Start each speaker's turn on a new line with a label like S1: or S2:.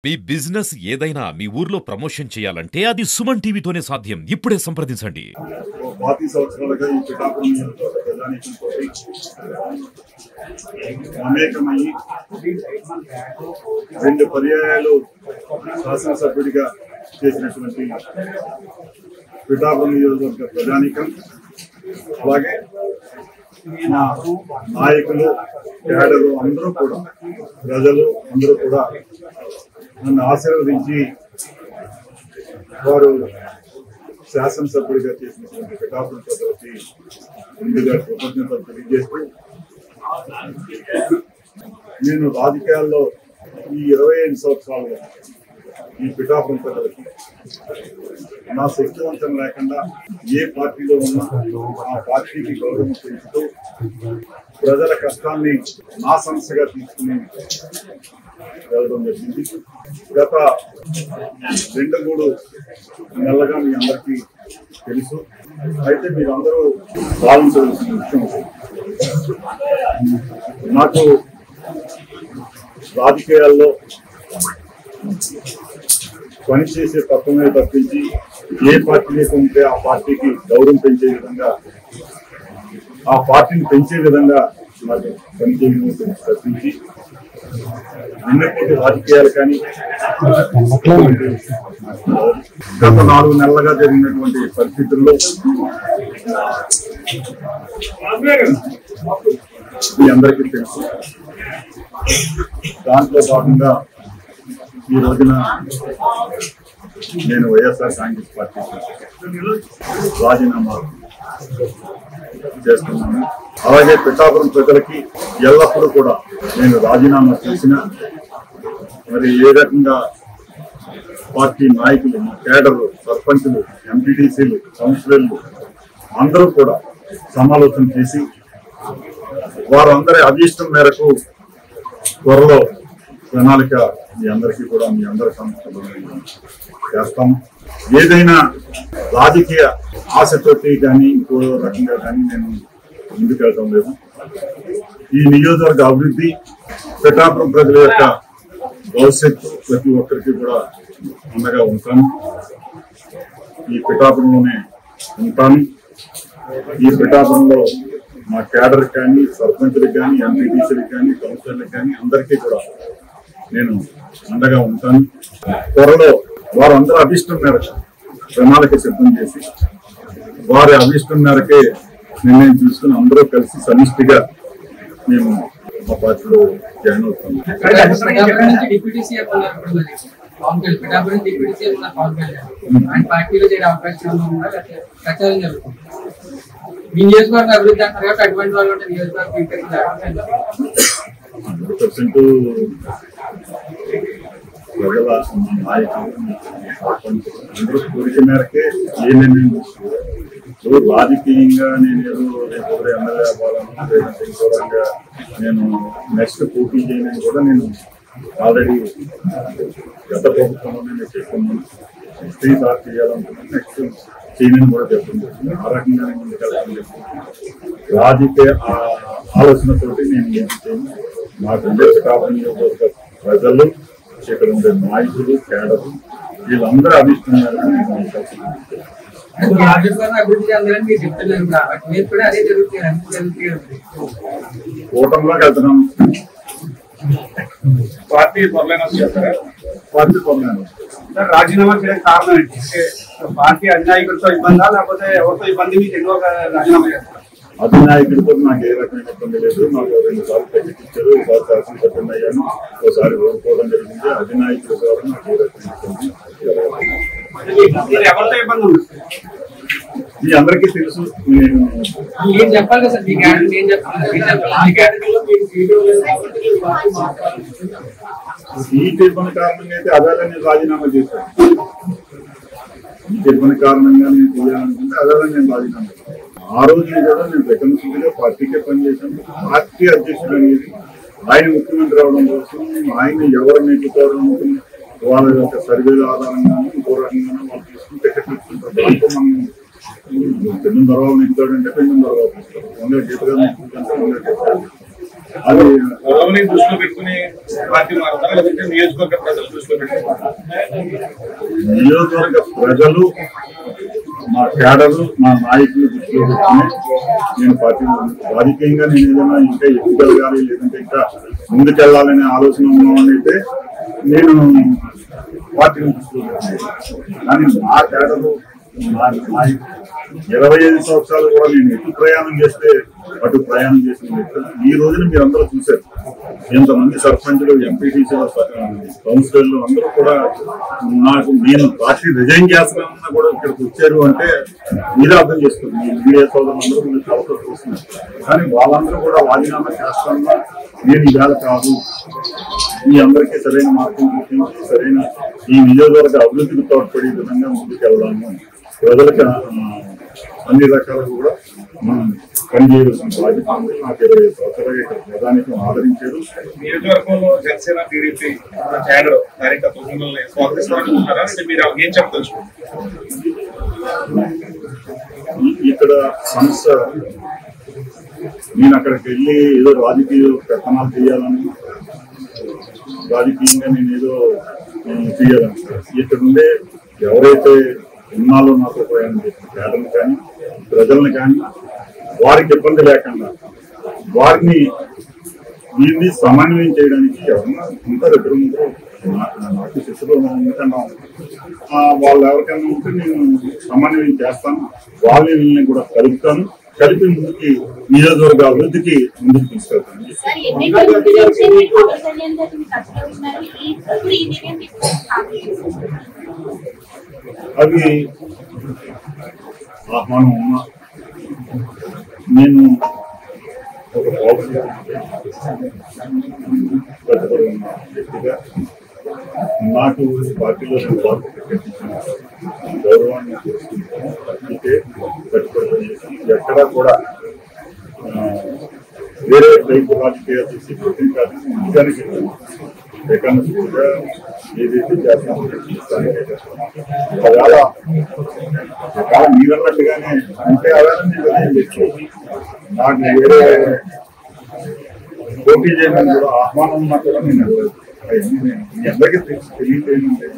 S1: మీ business ఏదైనా మీ ఊర్లో promotion చేయాలంటే అది సుమన్ టీవీతోనే సాధ్యం. ఇప్పుడే సంప్రదించండి.
S2: 40 సంవత్సరాలుగా ఈ పిఠాపురం ప్రజానీకంతో అనేకమయ్యి 2 పర్యాయాలు శాసనసభ్యుడిగా చేసినటువంటి పిఠాపురం నియోజకవర్గ ప్రజానీకం, అలాగే మా నాయకులు, క్యాడరు అందరూ కూడా, ప్రజలు అందరూ కూడా నన్ను ఆశీర్వదించి వారు శాసనసభ్యుడిగా చేసినటువంటి పిఠాపురం ప్రజలకి ముందుగా కృతజ్ఞతలు తెలియజేస్తూ, నేను రాజకీయాల్లో ఈ 25 సంవత్సరాలుగా ఈ పిఠాపురం ప్రజలకి నా శక్తివంతం లేకుండా ఏ పార్టీలో ఉన్నా ఆ పార్టీకి గౌరవం పెంచుతూ ప్రజల కష్టాన్ని నా సమస్యగా తీసుకుని వెళ్ళడం జరిగింది. గత 2-3 నెలలుగా మీ అందరికీ తెలుసు. అయితే మీరందరూ భావించవలసిన విషయం, నాకు రాజకీయాల్లో పనిచేసే తత్వమే తప్పించి ఏ పార్టీకి ఉంటే ఆ పార్టీకి గౌరవం పెంచే విధంగా, ఆ పార్టీని పెంచే విధంగా నాకు పనిచేయడం తప్పించి నిన్నటి రాజకీయాలు కానీ గత 4 నెలలుగా జరిగినటువంటి పరిస్థితుల్లో మీ అందరికీ తెలుసు. దాంట్లో భాగంగా ఈ రోజున నేను వైఎస్ఆర్ కాంగ్రెస్ పార్టీకి రాజీనామా చేస్తున్నాను. అలాగే పిఠాపురం ప్రజలకి ఎల్లప్పుడూ కూడా నేను రాజీనామా చేసిన, మరి ఏ రకంగా పార్టీ నాయకులు, కేడర్లు, సర్పంచులు, ఎంపీటీసీలు, కౌన్సిలర్లు అందరూ కూడా సమాలోచన చేసి వారందరి అభీష్టం మేరకు త్వరలో ప్రణాళిక మీ అందరికీ కూడా, మీ అందరి సంస్థలు చేస్తాం. ఏదైనా రాజకీయ ఆశతోటి కానీ ఇంకో రకంగా కానీ నేను ముందుకెళ్ళటం లేదు. ఈ నియోజకవర్గ అభివృద్ధి, పిఠాపురం ప్రజల యొక్క భవిష్యత్తు ప్రతి ఒక్కరికి కూడా అండగా ఉంటాను. ఈ పిఠాపురంలోనే ఉంటాను. ఈ పిఠాపురంలో మా క్యాడర్ కానీ, సర్పంచులకు కానీ, ఎంపీటీసీలకు కానీ, కౌన్సిలర్లకు కానీ అందరికీ కూడా నేను అండగా ఉంటాను. త్వరలో వారందరూ అభిష్టం మేరకు ప్రణాళిక సిద్ధం చేసి వారి అభిష్టం మేరకే నిర్ణయం తీసుకుని అందరూ కలిసి సమిష్టిగా మేము మా పార్టీలో జాయిన్ అవుతాం. ప్రజల నాయకులు, అందరూ కోరిక మేరకే ఏ నిర్ణయం తీసుకుంటారు. రాజకీయంగా నేను ఏదో రేపు ఎమ్మెల్యే అవ్వాలను, లేదంటే ఇంకోరంగా నేను నెక్స్ట్ పోటీ చేయని కూడా నేను ఆల్రెడీ గత ప్రభుత్వంలోనే నేను చెప్తున్నాను. స్త్రీ సార్ చేయాలనుకున్నాను, నెక్స్ట్ చేయని కూడా చెప్తున్నాను. ఆ రకంగా నేను ముందుకెళ్ళాలని చెప్తున్నాను. రాజకీయ ఆలోచనతోటి నేను ఏం చేయను. నాకు పిఠాపురం ప్రజలు, ఇక్కడ ఉండే నాయకులు, కేడరు వీళ్ళందరూ అభిష్టంగా కూటమిలోకి వెళ్తున్నాం.
S3: పార్టీ పొరలేనా
S2: పార్టీ పొందాను.
S3: రాజీనామా చేయడానికి కారణం ఏంటి? పార్టీ అధినాయకులతో ఇబ్బందా, లేకపోతే ఎవరితో ఇబ్బంది? మీకు ఎన్నో రాజీనామా చేస్తారు.
S2: అధినాయకుడితో నాకు ఏ రకమైన ఇబ్బంది లేదు. నాకు 2 సార్లు టికెట్ ఇచ్చారు, ఒకసారి శాసనసభ్యుని అయ్యాను, ఒకసారి ఓడిపోవడం జరిగింది. అధినాయకుడి ద్వారా నాకు ఏ రకమైన
S3: ఎవరితో ఇబ్బంది ఉంది
S2: మీ అందరికీ తెలుసు. నేను
S3: చెప్పాలి కదా సార్,
S2: సీట్ ఇబ్బంది కారణంగా అయితే అదే నేను రాజీనామా చేశాను. సీట్ ఇబ్బంది కారణంగా నేను చేయాలనుకుంటే అదే నేను రాజీనామా చేశాను. ఆ రోజు కూడా నేను రెకన్సిల్గా పార్టీకే పనిచేశాను. పార్టీ అధ్యక్షుడు అనేది ఆయన ముఖ్యమంత్రి అవడం కోసం ఆయన ఎవరు నెట్టుకోవడం వాళ్ళ యొక్క సర్వేల ఆధారంగానూ ఇంకో రకంగానూ వాళ్ళు తీసుకుని టికెట్ ఇస్తుంటారు. దాంట్లో మనం పెన్ను దొరవ నెగ్గుతాడంటే పెన్ను దొరవ తీస్తారు. గీతగా నెగ్గుతుంటే అది
S3: గొడవని దృష్టిలో పెట్టుకుని పార్టీ మారుతారా లేదంటే నియోజకవర్గ ప్రజలు దృష్టిలో పెట్టుకుంటారా?
S2: నియోజకవర్గ ప్రజలు, మా క్యాడర్లు, మా నాయకులు దృష్టిలో పెట్టుకుని నేను పార్టీలో రాజకీయంగా నేను ఏదైనా ఇంకా ఎదుగుదలగాలి లేదంటే ఇంకా ముందుకెళ్లాలనే ఆలోచన ఉన్నామని అయితే నేను పార్టీని దృష్టిలో పెట్టుకున్నాను. కానీ మా క్యాడర్లు, మా నాయకులు 25 సంవత్సరాలు కూడా నేను ఎటు ప్రయాణం చేస్తే అటు ప్రయాణం చేసిన వ్యక్తులు. ఈ రోజున మీరు అందరూ చూశారు, ఎంతమంది సర్పంచులు, ఎంపీటీసీలు, కౌన్సిలర్లు అందరూ కూడా నాకు నేను పార్టీ రిజైన్ చేస్తానన్నా కూడా ఇక్కడికి వచ్చారు అంటే మీరే అర్థం చేసుకోండి. మీ మీడియా సోదరులందరూ మీకు అవకాశం వస్తున్నారు. కానీ వాళ్ళందరూ కూడా రాజీనామా చేస్తానన్నా నేను ఇవాళ కాదు, మీ అందరికీ సరైన మార్గం చూపించి సరైన ఈ నియోజకవర్గ అభివృద్ధికి తోడ్పడే విధంగా ముందుకు వెళ్దాము, ప్రజలకు అన్ని రకాలుగా కూడా మనం పనిచేయవలసిన బాధ్యత ఉంది. నాకు 25 సంవత్సరాలు ఇక్కడ ప్రధానికం ఆదరించారు.
S3: నియోజకవర్గంలో జనసేన టీడీపీ క్యాడర్ కార్యకర్తలు మిమ్మల్ని స్వాగతిస్తారనుకుంటారా అంటే మీరు ఏం చెప్పదలుచుకుంటారు?
S2: ఇక్కడ సంస్థ నేను అక్కడికి వెళ్ళి ఏదో రాజకీయ పెత్తనాలు చేయాలని, రాజకీయంగా నేను ఏదో చేయాలని, ఇక్కడ ఉండే ఎవరైతే ఇన్నాళ్ళు నాతో ప్రయాణం చేసిన పేదలను కానీ ప్రజలను కానీ వారికి ఇబ్బంది లేకుండా వారిని దీన్ని సమన్వయం చేయడానికి ఎవరన్నా ఉంటారు, ఇద్దరు ఉంటారు. నాకు శిశులు ఎందుకన్నా వాళ్ళు ఎవరికైనా ఉంటే నేను సమన్వయం చేస్తాను, వాళ్ళని కూడా కలుపుతాను, కలిపి ముందుకి నియోజకవర్గ అభివృద్ధికి ముందుకు తీసుకెళ్తాను. అవి ఆహ్వానం ఉన్నా నేను ఒక కట్టుబడి ఉన్న వ్యక్తిగా నాకు పార్టీలో నేను బాధ్యత కట్టించిన గౌరవాన్ని చేసుకుంటాను. అందుకే కట్టుబడి చేసి ఎక్కడా కూడా వేరే రైతు రాజకీయాలు చేసి ప్రతిని కాదు, నిజానికి ఎకానమిక్గా ఏదైతే చేస్తామో ఒకవేళ మీరన్నట్టుగానే అంటే అలానే నాకు వేరే పోటీ చేయమని కూడా ఆహ్వానం ఉన్నా కూడా నేను మీ అందరికీ తెలియజేయండి.